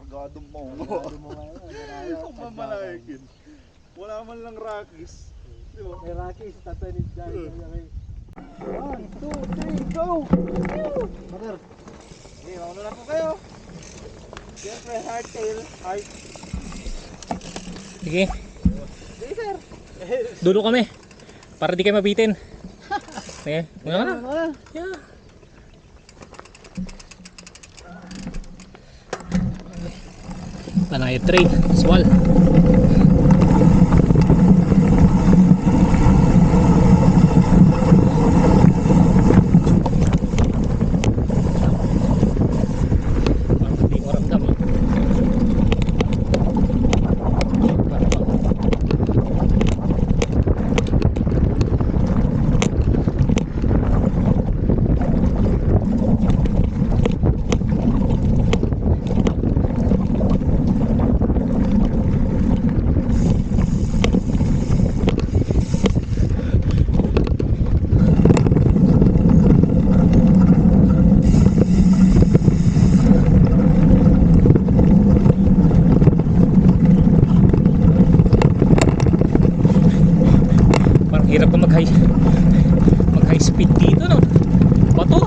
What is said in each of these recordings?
Kargadong mo. Kargado mo ngayon. Ang mamalayakin. Wala man lang Rockies. Di ba? May Rockies, tatanid dyan. 1, 2, 3, go! Brother. Okay, mauna na po kayo. Siyempre, hardtail. Hard. Sige, Sige, sir. dulo kami. Para di kayo mabitin. Sige, muna ka na. Ano? Yeah. Panay trade, swal. Hindi ko ramdam eh. Parang hirap na mag high speed dito, no? Bato.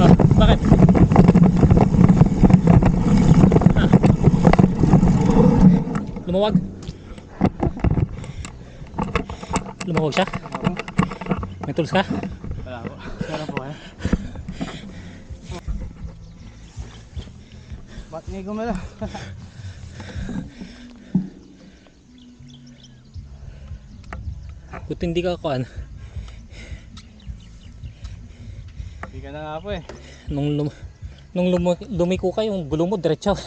Ah, bakit? Ah. Lumawag? Lumawag siya? May tools ka? Wala po. Wala po kayo. Ba't ngay gumala? Buti hindi ka kuan. Hindi ka na nga po eh. Nung lumiko ka, yung gulong mo diretso.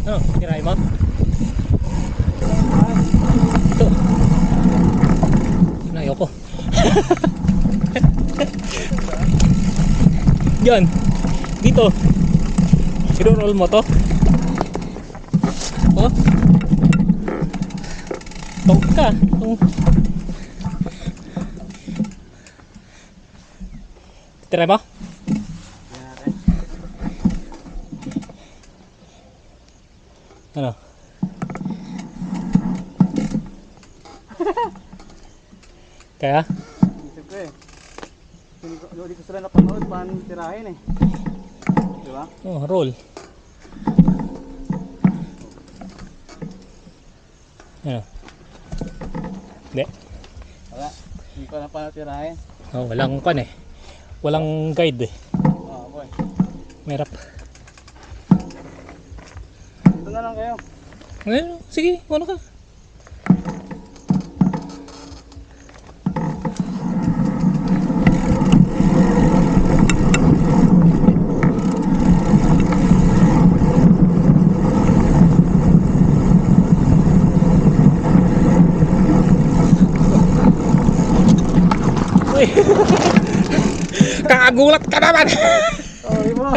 Ano, tirahin mo? Ito. Ano, ayoko. Yan. Dito. I-roll mo to. Oh. Tawag ka. Oh. Tirahin mo? Ano? Kaya? Siyempre. Hindi ko sila napanood paano tirahin eh. Diba? Oh, roll. Ano? Hindi. Wala. Hindi ko na paano tirahin. Oh, walang pan eh. Walang guide eh. Oo boy. Merap. Dito na lang kayo. Ngayon, sige, ano ka? Uy! Kakagulat ka naman! Sorry mo.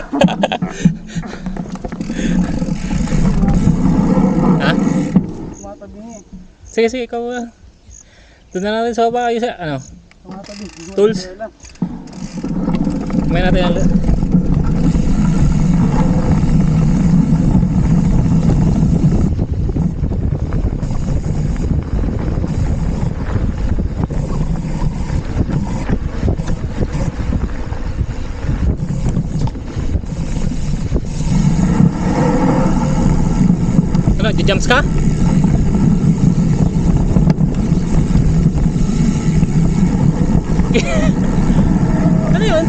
Ha? Tumatabi eh. Sige, sige, ikaw. Doon na natin sa baba. Yung sa, ano? Tumatabi. Hindi ko Tools. alam. Kumain natin ang... Ano, jumps ka? Ano yun?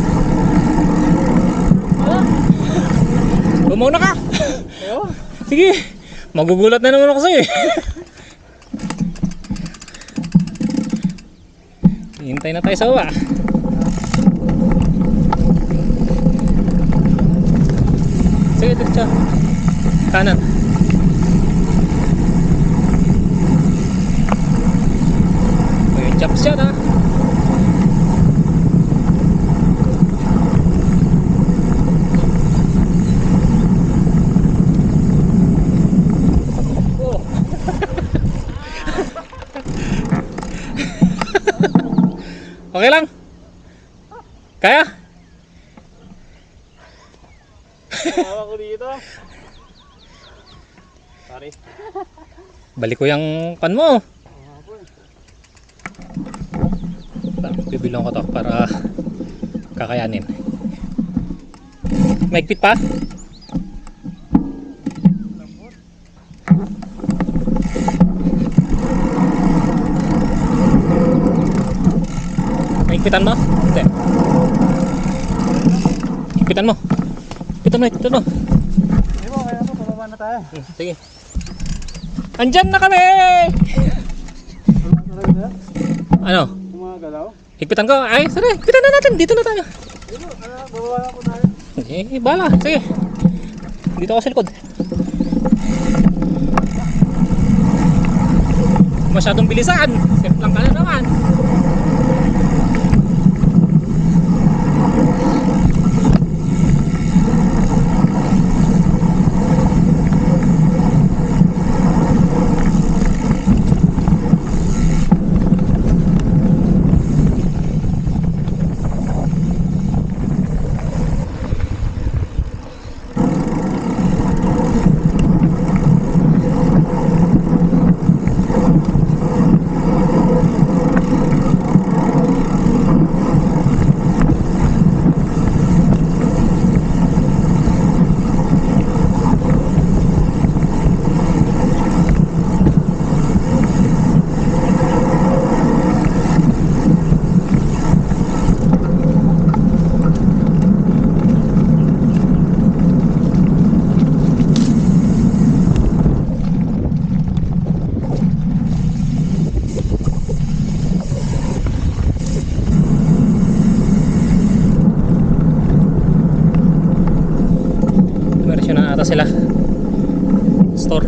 Bumaw na ka! Ayun. Sige! Magugulat na naman ako sa'yo eh. Hintay na tayo sa baba. Sige, diretso. Kanan. May jumps yan ha. Oh. Okay lang? Kaya? Tawa ko dito. Sorry. Balik ko yung pan mo. Bibilong ko to para kakayanin. Maigpit pa? Maigpitan mo? Hindi. Higpitan mo. Higpitan mo, higpitan mo. Hindi mo, kaya mo, pababa na tayo. Sige. Andyan na kami! Ano? Gumagalaw. Higpitan ko. Ay, sorry. Higpitan na natin. Dito na tayo. Dito, bababa na po tayo. Eh, bala. Sige. Dito ako sa likod. Masyadong bilisan. Simplang ka na naman. Ata sila store.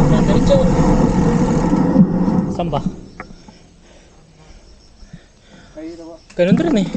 Yan, diretso. Saan ba? Kayo na ba? Ganun din eh.